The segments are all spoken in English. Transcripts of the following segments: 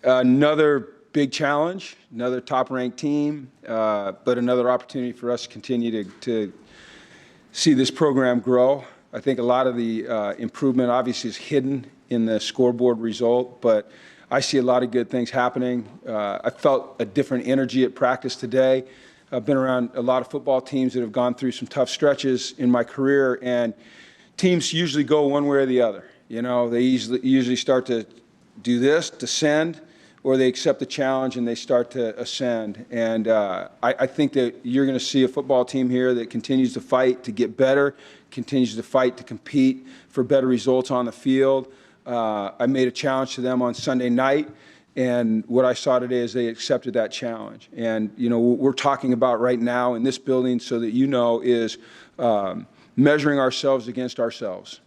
Another big challenge, another top-ranked team, but another opportunity for us to continue to see this program grow. I think a lot of the improvement obviously is hidden in the scoreboard result, but I see a lot of good things happening. I felt a different energy at practice today. I've been around a lot of football teams that have gone through some tough stretches in my career, and teams usually go one way or the other. You know, they usually start to do this, descend, or they accept the challenge and they start to ascend. And I think that you're going to see a football team here that continues to fight to get better, continues to fight to compete for better results on the field. I made a challenge to them on Sunday night, and what I saw today is they accepted that challenge. And, you know, what we're talking about right now in this building, so that you know, is measuring ourselves against ourselves.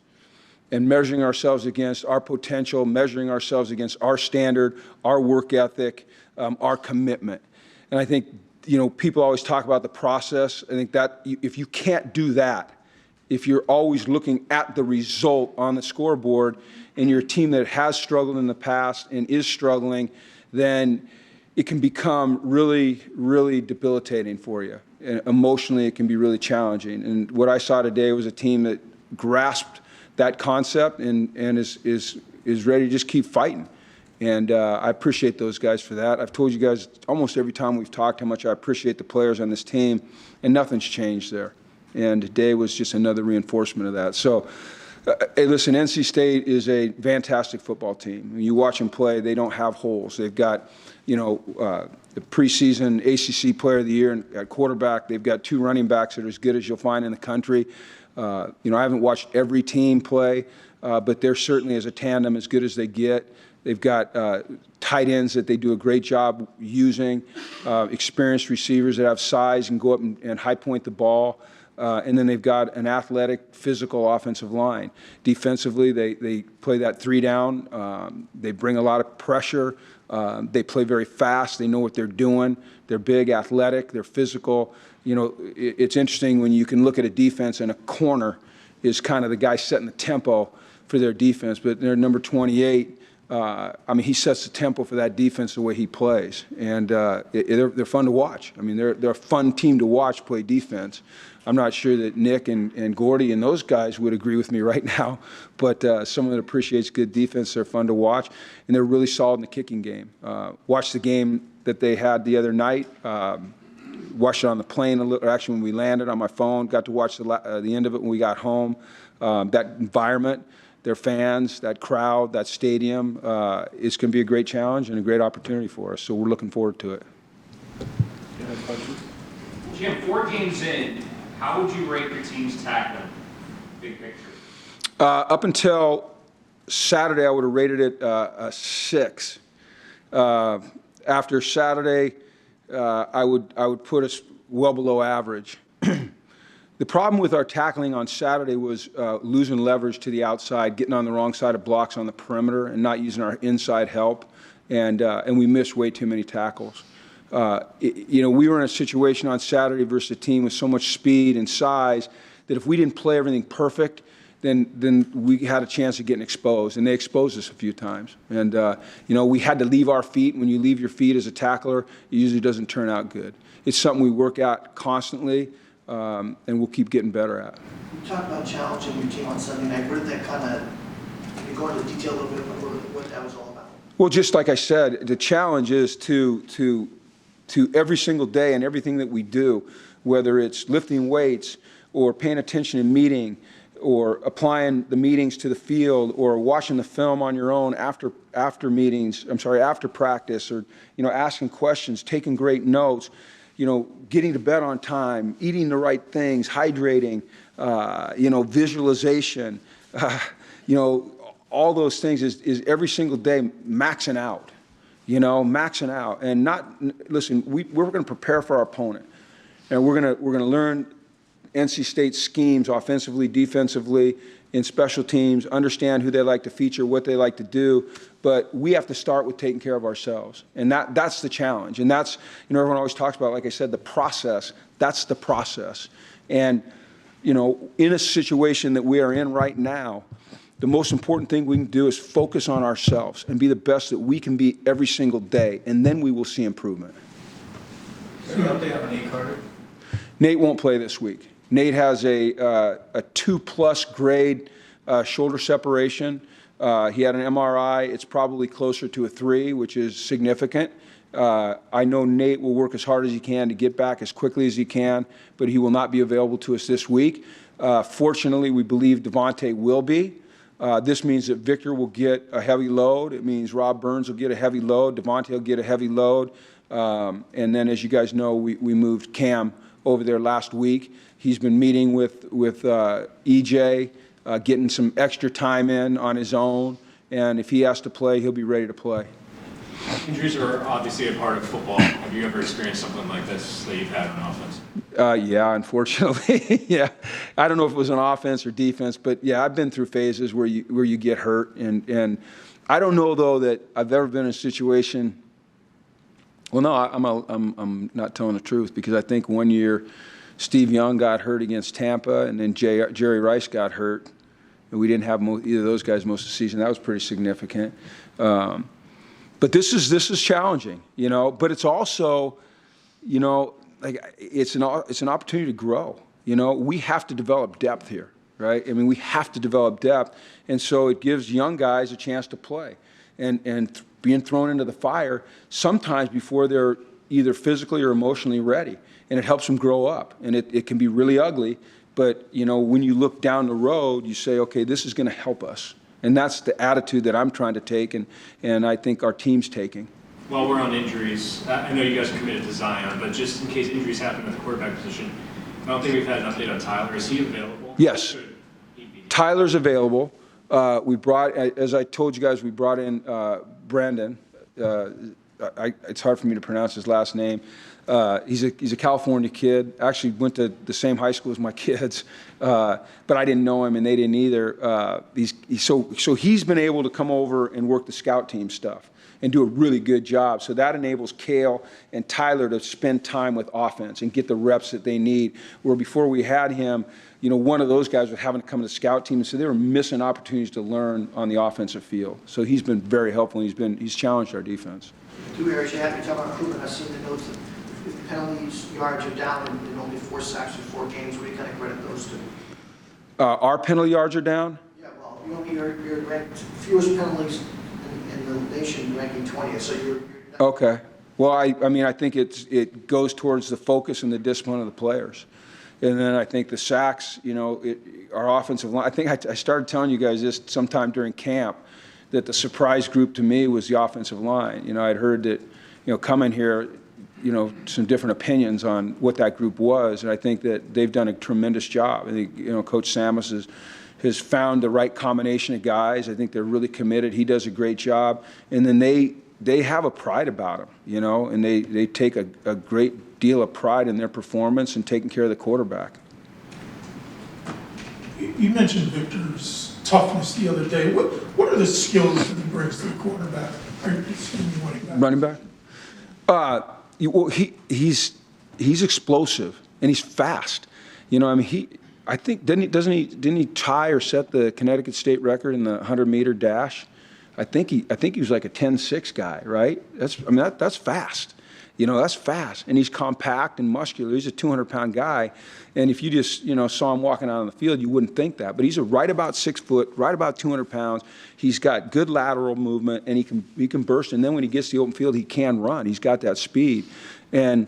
And measuring ourselves against our potential, measuring ourselves against our standard, our work ethic, our commitment. And I think, you know, people always talk about the process. I think that if you can't do that, if you're always looking at the result on the scoreboard and you're a team that has struggled in the past and is struggling, then it can become really, really debilitating for you. And emotionally, it can be really challenging. And what I saw today was a team that grasped that concept and is ready to just keep fighting. And I appreciate those guys for that. I've told you guys almost every time we've talked how much I appreciate the players on this team, and nothing's changed there. And today was just another reinforcement of that. So, hey, listen, NC State is a fantastic football team. When you watch them play, they don't have holes. They've got, you know, the preseason ACC Player of the Year at quarterback. They've got 2 running backs that are as good as you'll find in the country. You know, I haven't watched every team play, but they're certainly, as a tandem, as good as they get. They've got tight ends that they do a great job using, experienced receivers that have size and go up and high point the ball. And then they've got an athletic, physical offensive line. Defensively, they play that 3-down. They bring a lot of pressure. They play very fast. They know what they're doing. They're big, athletic. They're physical. You know, it's interesting when you can look at a defense and a corner is kind of the guy setting the tempo for their defense. But they're number 28. I mean, he sets the tempo for that defense the way he plays. And they're fun to watch. I mean, they're a fun team to watch play defense. I'm not sure that Nick and Gordy and those guys would agree with me right now, but someone that appreciates good defense, they're fun to watch, and they're really solid in the kicking game. Watched the game that they had the other night. Watched it on the plane, or actually when we landed on my phone. Got to watch the end of it when we got home. That environment, their fans, that crowd, that stadium, it's going to be a great challenge and a great opportunity for us. So we're looking forward to it. Jim, 4 games in, how would you rate your team's tackling, big picture? Up until Saturday, I would have rated it a 6. After Saturday, I would put us well below average. The problem with our tackling on Saturday was losing leverage to the outside, getting on the wrong side of blocks on the perimeter, and not using our inside help, and we missed way too many tackles. You know, we were in a situation on Saturday versus a team with so much speed and size that if we didn't play everything perfect, then we had a chance of getting exposed, and they exposed us a few times. And, you know, we had to leave our feet. When you leave your feet as a tackler, it usually doesn't turn out good. It's something we work at constantly, and we'll keep getting better at. You talked about challenging your team on Sunday night. Where did that kind of, can you go into detail a little bit about what that was all about? Well, just like I said, the challenge is to every single day and everything that we do, whether it's lifting weights or paying attention in meeting, or applying the meetings to the field, or watching the film on your own after practice, or, you know, asking questions, taking great notes, you know, getting to bed on time, eating the right things, hydrating, you know, visualization, you know, all those things is every single day maxing out, you know, maxing out. And not, listen, we're going to prepare for our opponent, and we're going to learn NC State schemes offensively, defensively, in special teams, understand who they like to feature, what they like to do, but we have to start with taking care of ourselves. And that's the challenge. And that's, you know, everyone always talks about, like I said, the process. That's the process. And, you know, in a situation that we are in right now, the most important thing we can do is focus on ourselves and be the best that we can be every single day, and then we will see improvement. Any update on Nate Carter? Nate won't play this week. Nate has a 2+ grade shoulder separation. He had an MRI. It's probably closer to a 3, which is significant. I know Nate will work as hard as he can to get back as quickly as he can, but he will not be available to us this week. Fortunately, we believe Devontae will be. This means that Victor will get a heavy load. It means Rob Burns will get a heavy load. Devontae will get a heavy load. And then, as you guys know, we moved Cam over there last week. He's been meeting with EJ, getting some extra time in on his own. And if he has to play, he'll be ready to play. Injuries are obviously a part of football. Have you ever experienced something like this that you've had on offense? Yeah, unfortunately, yeah. I don't know if it was on offense or defense, but yeah, I've been through phases where you get hurt, and I don't know though that I've ever been in a situation. Well, no, I'm not telling the truth, because I think one year Steve Young got hurt against Tampa, and then Jerry Rice got hurt, and we didn't have either of those guys most of the season. That was pretty significant. But this is challenging, you know. But it's also, you know, like it's an opportunity to grow. You know, we have to develop depth here, right? I mean, we have to develop depth, and so it gives young guys a chance to play, and being thrown into the fire sometimes before they're either physically or emotionally ready, and it helps them grow up. And it can be really ugly, but you know, when you look down the road, you say, okay, this is going to help us. And that's the attitude that I'm trying to take, and I think our team's taking. While we're on injuries, I know you guys are committed to Zion, but just in case injuries happen at the quarterback position, I don't think we've had an update on Tyler. Is he available? Yes. Tyler's available. We brought, as I told you guys, we brought in Brandon. It's hard for me to pronounce his last name. He's a California kid. Actually went to the same high school as my kids, but I didn't know him and they didn't either. So he's been able to come over and work the scout team stuff and do a really good job. So that enables Cale and Tyler to spend time with offense and get the reps that they need. Where before we had him, you know, one of those guys was having to come to the scout team, so they were missing opportunities to learn on the offensive field. So he's been very helpful, and he's challenged our defense. Two areas you have to talk about improvement. I've seen the notes that if penalties, yards are down in only 4 sacks in 4 games. What do you kind of credit those to? Our penalty yards are down? Yeah, well, you're ranked fewest penalties in the nation, ranking 20th. So you're Okay. Well, I mean, I think it goes towards the focus and the discipline of the players. And then I think the sacks, you know, our offensive line, I think I started telling you guys this sometime during camp, that the surprise group to me was the offensive line. You know, I'd heard that, you know, coming here, you know, some different opinions on what that group was, and I think that they've done a tremendous job. I think, you know, Coach Samus has found the right combination of guys. I think they're really committed. He does a great job. And then they have a pride about them, you know, and they take a great deal of pride in their performance and taking care of the quarterback. You mentioned Victor's toughness the other day. What are the skills that he brings to the quarterback? Running back? Well, he's explosive and he's fast. You know, I mean, I think didn't he tie or set the Connecticut State record in the 100-meter dash? I think he was like a 10.6 guy, right? That's fast. You know, that's fast. And he's compact and muscular. He's a 200-pound guy. And if you just, you know, saw him walking out on the field, you wouldn't think that. But he's right about 6 foot, right about 200 pounds. He's got good lateral movement, and he can burst. And then when he gets to the open field, he can run. He's got that speed. And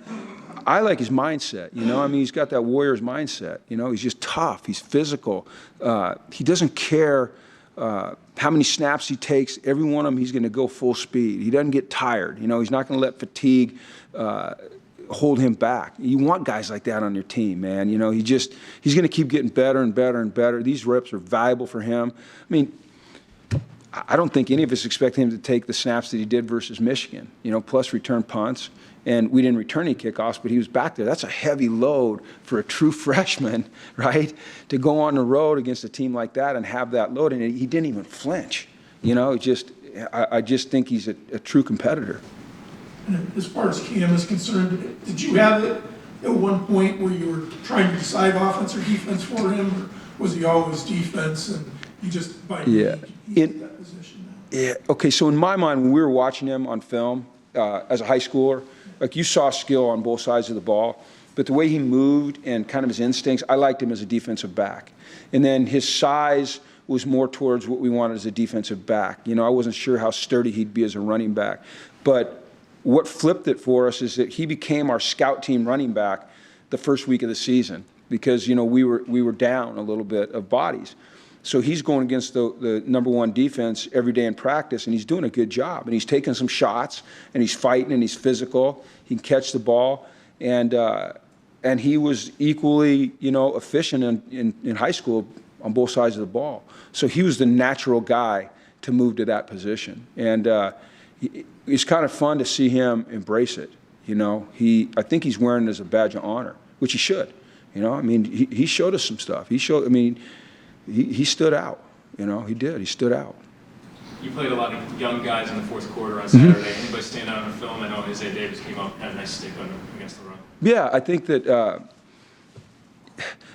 I like his mindset, you know. I mean, he's got that Warriors mindset. You know, he's just tough. He's physical. He doesn't care how many snaps he takes. Every one of them, he's going to go full speed. He doesn't get tired. You know, he's not going to let fatigue hold him back. You want guys like that on your team, man. You know, he's going to keep getting better and better and better. These reps are valuable for him. I mean, I don't think any of us expect him to take the snaps that he did versus Michigan, you know, plus return punts. And we didn't return any kickoffs, but he was back there. That's a heavy load for a true freshman, right? To go on the road against a team like that and have that load. And he didn't even flinch. You know, I just think he's a true competitor. And as far as Cam is concerned, did you have it at one point where you were trying to decide offense or defense for him? Or was he always defense? And He just, by Yeah. week, he's in that position now. Yeah. Okay. So in my mind, when we were watching him on film as a high schooler, like you saw skill on both sides of the ball, but the way he moved and kind of his instincts, I liked him as a defensive back. And then his size was more towards what we wanted as a defensive back. You know, I wasn't sure how sturdy he'd be as a running back. But what flipped it for us is that he became our scout team running back the first week of the season because, you know, we were down a little bit of bodies. So he's going against the number one defense every day in practice, and he's doing a good job. And he's taking some shots, and he's fighting, and he's physical. He can catch the ball. And he was equally, you know, efficient in high school on both sides of the ball. So he was the natural guy to move to that position. And it's kind of fun to see him embrace it. You know, I think he's wearing it as a badge of honor, which he should. You know, I mean, he showed us some stuff. He stood out. You know, he did. He stood out. You played a lot of young guys in the fourth quarter on Saturday. Anybody stand out on film? I know Isaiah Davis came up and had a nice stick on him against the run. Yeah, I think that, you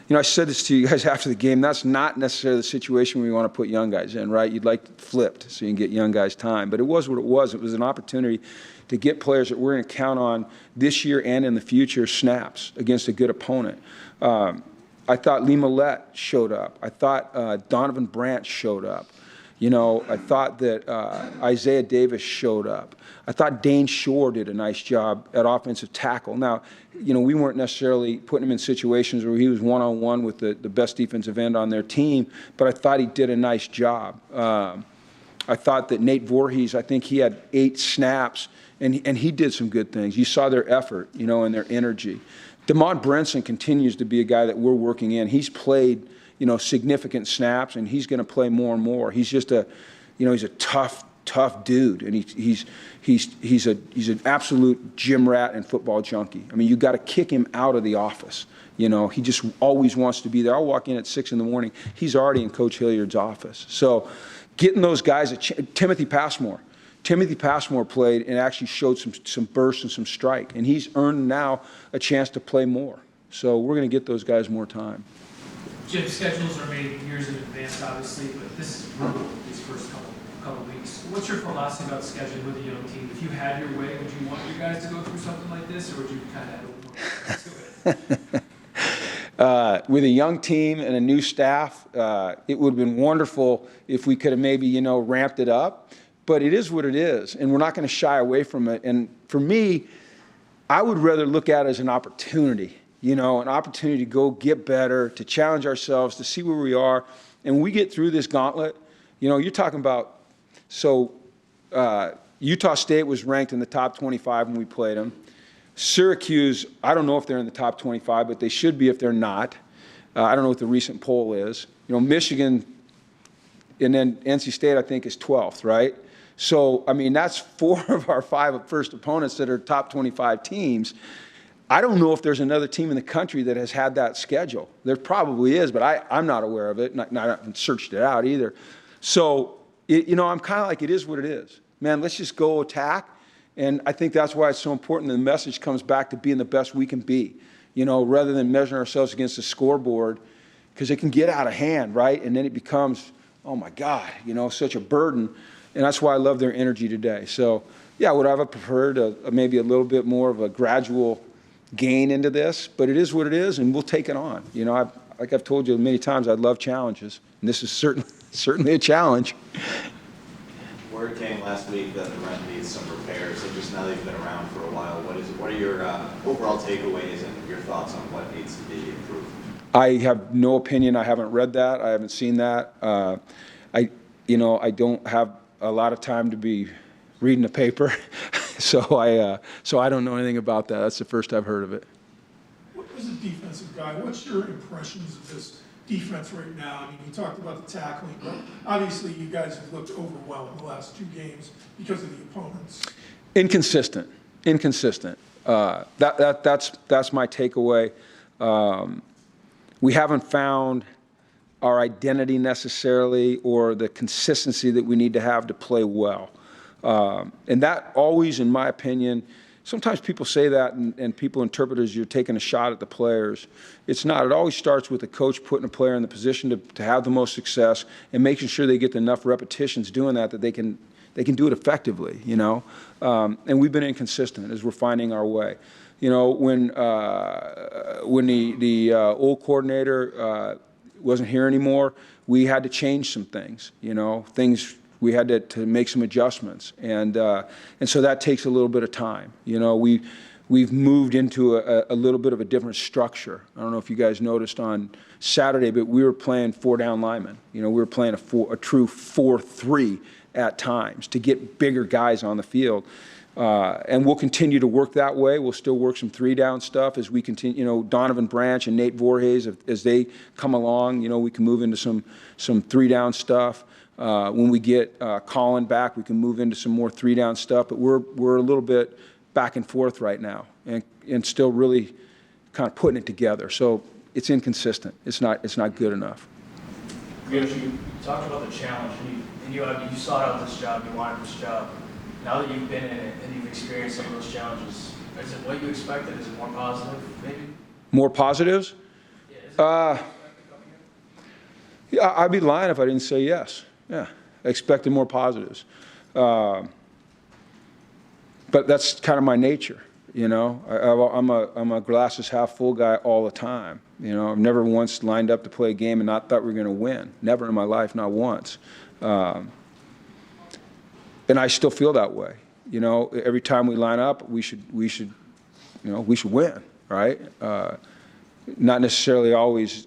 know, I said this to you guys after the game. That's not necessarily the situation we want to put young guys in, right? You'd like it flipped so you can get young guys time. But it was what it was. It was an opportunity to get players that we're going to count on this year and in the future snaps against a good opponent. I thought Lee Millette showed up. I thought Donovan Branch showed up. You know, I thought that Isaiah Davis showed up. I thought Dane Shore did a nice job at offensive tackle. Now, you know, we weren't necessarily putting him in situations where he was one-on-one with the best defensive end on their team, but I thought he did a nice job. I thought that Nate Voorhees, I think he had 8 snaps, and he did some good things. You saw their effort, you know, and their energy. Damon Brinson continues to be a guy that we're working in. He's played, you know, significant snaps, and he's going to play more and more. He's just he's a tough dude, and he's an absolute gym rat and football junkie. I mean, you got to kick him out of the office. You know, he just always wants to be there. I'll walk in at 6 a.m. He's already in Coach Hilliard's office. So, getting those guys, Timothy Passmore played and actually showed some burst and some strike, and he's earned now a chance to play more. So we're going to get those guys more time. Jim, schedules are made years in advance, obviously, but this is brutal these first couple weeks. What's your philosophy about scheduling with a young team? If you had your way, would you want your guys to go through something like this, or would you kind of have it more? With a young team and a new staff, it would have been wonderful if we could have maybe, you know, ramped it up. But it is what it is, and we're not going to shy away from it. And for me, I would rather look at it as an opportunity, you know, an opportunity to go get better, to challenge ourselves, to see where we are. And when we get through this gauntlet, you know, you're talking about, Utah State was ranked in the top 25 when we played them. Syracuse, I don't know if they're in the top 25, but they should be if they're not. I don't know what the recent poll is. You know, Michigan and then NC State, I think, is 12th, right? So, I mean, that's 4 of our 5 first opponents that are top 25 teams. I don't know if there's another team in the country that has had that schedule. There probably is, but I'm not aware of it, and I haven't searched it out either. So, you know, I'm kind of like, it is what it is. Man, let's just go attack, and I think that's why it's so important that the message comes back to being the best we can be, you know, rather than measuring ourselves against the scoreboard, because it can get out of hand, right? And then it becomes, oh, my God, you know, such a burden. And that's why I love their energy today. So, yeah, would I have preferred maybe a little bit more of a gradual gain into this? But it is what it is, and we'll take it on. You know, like I've told you many times, I love challenges. And this is certainly a challenge. Word came last week that the rent needs some repairs. So just now that you've been around for a while, what are your overall takeaways and your thoughts on what needs to be improved? I have no opinion. I haven't read that. I haven't seen that. I don't have a lot of time to be reading the paper, so I don't know anything about that. That's the first I've heard of it. As a defensive guy, what's your impressions of this defense right now? I mean, you talked about the tackling, but obviously you guys have looked overwhelmed the last 2 games because of the opponents. Inconsistent. That's my takeaway. We haven't found our identity necessarily or the consistency that we need to have to play well. And that always, in my opinion, sometimes people say that and people interpret it as you're taking a shot at the players. It's not. It always starts with the coach putting a player in the position to have the most success and making sure they get enough repetitions doing that they can do it effectively, you know. And we've been inconsistent as we're finding our way. You know, when the old coordinator wasn't here anymore, we had to change some things, you know, we had to make some adjustments, and so that takes a little bit of time. You know, we've moved into a little bit of a different structure. I don't know if you guys noticed on Saturday, but we were playing 4 down linemen. You know, we were playing a true 4-3 at times to get bigger guys on the field. And we'll continue to work that way. We'll still work some 3-down stuff as we continue. You know, Donovan Branch and Nate Voorhees, as they come along, you know, we can move into some 3-down stuff. When we get Colin back, we can move into some more 3-down stuff. But we're a little bit back and forth right now, and still really kind of putting it together. So it's inconsistent. It's not good enough. You talked about the challenge, and you sought out this job, you wanted this job. Now that you've been in it and you've experienced some of those challenges, is it what you expected? Is it more positive, maybe? More positives? Yeah, Yeah, I'd be lying if I didn't say yes. Yeah, I expected more positives. But that's kind of my nature, you know. I'm a glasses half full guy all the time. You know, I've never once lined up to play a game and not thought we were going to win. Never in my life, not once. And I still feel that way. You know, every time we line up, we should win, right? Not necessarily always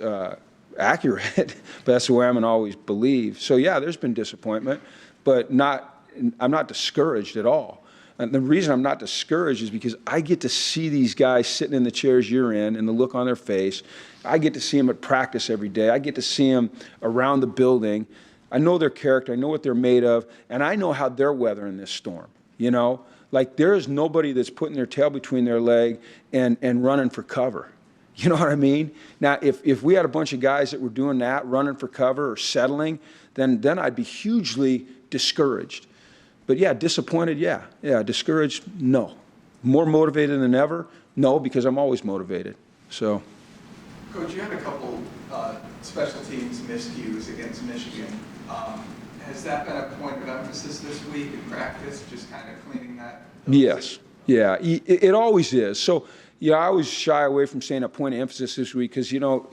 accurate, but that's the way I'm going to always believe. So yeah, there's been disappointment, but I'm not discouraged at all. And the reason I'm not discouraged is because I get to see these guys sitting in the chairs you're in and the look on their face. I get to see them at practice every day. I get to see them around the building. I know their character. I know what they're made of, and I know how they're weathering this storm, you know? Like, there is nobody that's putting their tail between their leg and running for cover. You know what I mean? Now, if we had a bunch of guys that were doing that, running for cover or settling, then I'd be hugely discouraged. But yeah, disappointed, yeah. Yeah, discouraged, no. More motivated than ever? No, because I'm always motivated. So. Coach, you had a couple special teams miscues against Michigan. Has that been a point of emphasis this week in practice, just kind of cleaning that? Yes. Yeah, it always is. So, yeah, I always shy away from saying a point of emphasis this week because, you know,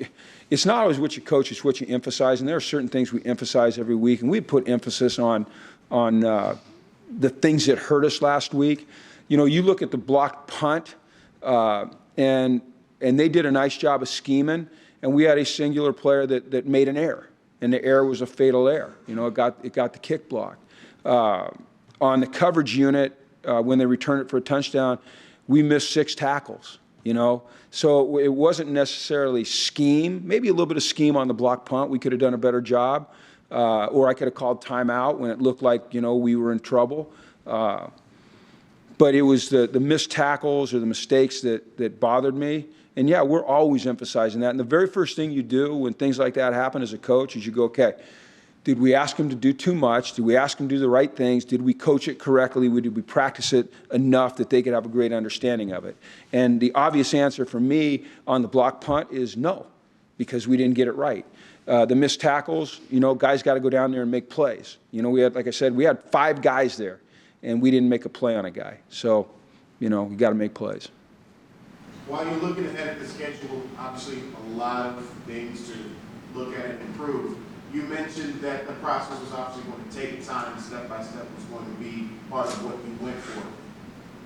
it's not always what you coach, it's what you emphasize. And there are certain things we emphasize every week. And we put emphasis on the things that hurt us last week. You know, you look at the blocked punt, and they did a nice job of scheming. And we had a singular player that made an error. And the error was a fatal error. You know, it got the kick blocked. On the coverage unit, when they returned it for a touchdown, we missed 6 tackles, you know. So it wasn't necessarily scheme, maybe a little bit of scheme on the block punt. We could have done a better job. Or I could have called timeout when it looked like, you know, we were in trouble. But it was the missed tackles or the mistakes that bothered me. And yeah, we're always emphasizing that. And the very first thing you do when things like that happen as a coach is you go, okay, did we ask them to do too much? Did we ask them to do the right things? Did we coach it correctly? Did we practice it enough that they could have a great understanding of it? And the obvious answer for me on the block punt is no, because we didn't get it right. The missed tackles, you know, guys got to go down there and make plays. You know, we had, like I said, we had 5 guys there, and we didn't make a play on a guy. So, you know, you got to make plays. While you're looking ahead at the schedule, obviously a lot of things to look at and improve. You mentioned that the process was obviously going to take time, step by step was going to be part of what you went for.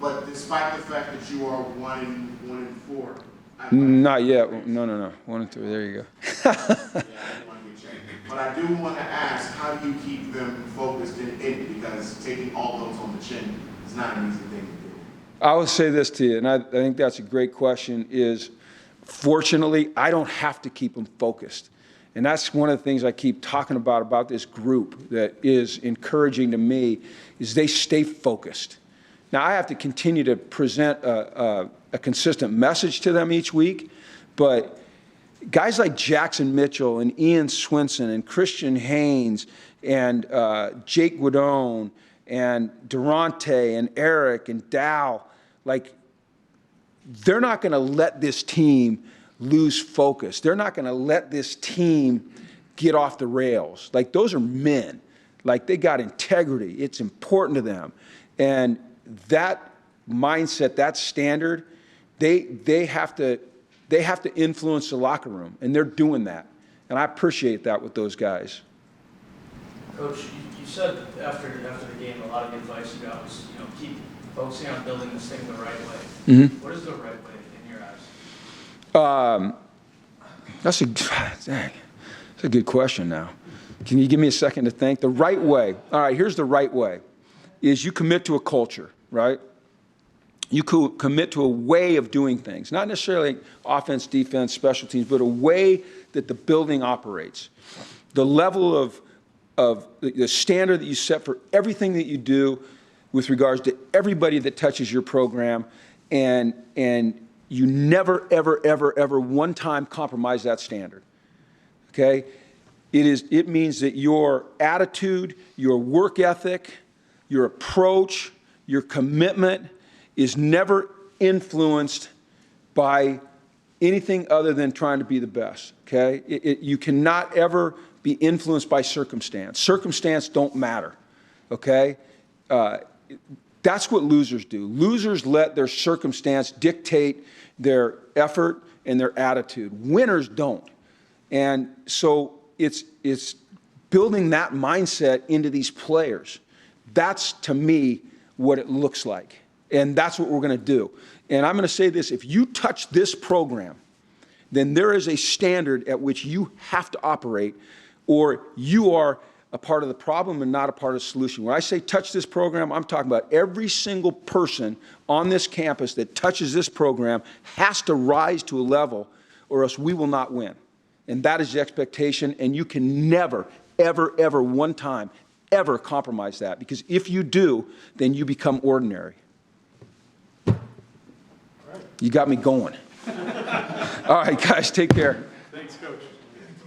But despite the fact that you are 1-4. Not yet. No. 1 and 3. There you go. Yeah, I didn't want to get checked. But I do want to ask, how do you keep them focused in it? Because taking all those on the chin is not an easy thing to do. I would say this to you, and I think that's a great question, is fortunately, I don't have to keep them focused. And that's one of the things I keep talking about this group that is encouraging to me, is they stay focused. Now, I have to continue to present a consistent message to them each week, but guys like Jackson Mitchell and Ian Swinson and Christian Haynes and Jake Guidone and Durante and Eric and Dow, like, they're not going to let this team lose focus. They're not going to let this team get off the rails. Like, those are men. Like, they got integrity. It's important to them. And that mindset, that standard, they have to influence the locker room, and they're doing that. And I appreciate that with those guys. Coach, you said after the game, a lot of the advice you got was, keep focusing on building this thing the right way. Mm-hmm. What is the right way in your eyes? That's a good question now. Can you give me a second to think? The right way. All right, here's the right way. Is you commit to a culture, right? You commit to a way of doing things, not necessarily offense, defense, special teams, but a way that the building operates. The level of the standard that you set for everything that you do with regards to everybody that touches your program, and you never, ever, ever, ever one time compromise that standard, okay? It means that your attitude, your work ethic, your approach, your commitment is never influenced by anything other than trying to be the best, okay? You cannot ever be influenced by circumstance. Circumstance don't matter, okay? That's what losers do. Losers let their circumstance dictate their effort and their attitude. Winners don't. And so it's building that mindset into these players. That's, to me, what it looks like. And that's what we're going to do. And I'm going to say this, if you touch this program, then there is a standard at which you have to operate, or you are a part of the problem and not a part of the solution. When I say touch this program, I'm talking about every single person on this campus that touches this program has to rise to a level, or else we will not win. And that is the expectation, and you can never, ever, ever one time ever compromise that, because if you do, then you become ordinary. You got me going. All right, guys, take care.